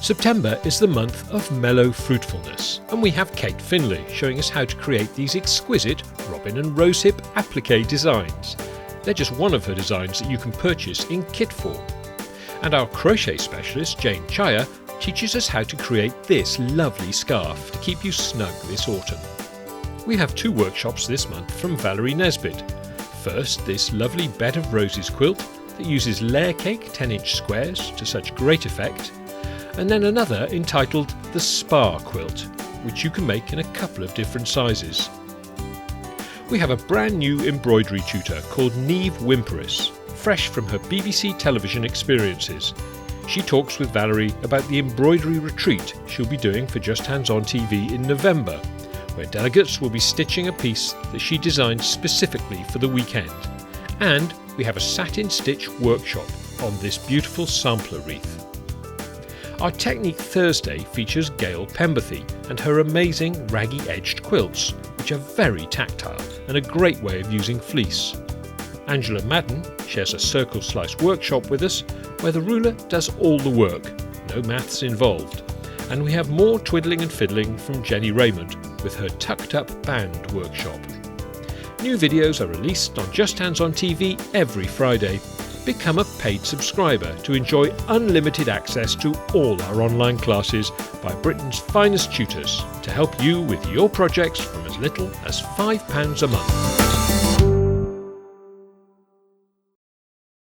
September is the month of mellow fruitfulness, and we have Kate Findlay showing us how to create these exquisite robin and rosehip applique designs. They're just one of her designs that you can purchase in kit form. And our crochet specialist Jane Chaya teaches us how to create this lovely scarf to keep you snug this autumn. We have 2 workshops this month from Valerie Nesbitt. First, this lovely Bed of Roses quilt that uses layer cake 10-inch squares to such great effect, and then another entitled the Spa quilt, which you can make in a couple of different sizes. We have a brand new embroidery tutor called Niamh Wimperis, fresh from her BBC television experiences. She talks with Valerie about the embroidery retreat she'll be doing for Justhands-on.tv in November, where delegates will be stitching a piece that she designed specifically for the weekend. And we have a satin stitch workshop on this beautiful sampler wreath. Our Technique Thursday features Gail Penberthy and her amazing raggy edged quilts, which are very tactile and a great way of using fleece. Angela Madden shares a circle slice workshop with us, where the ruler does all the work, no maths involved. And we have more twiddling and fiddling from Jennie Rayment with her tucked up band workshop. New videos are released on Justhands-on.tv every Friday. Become a paid subscriber to enjoy unlimited access to all our online classes by Britain's finest tutors to help you with your projects from as little as £5 a month.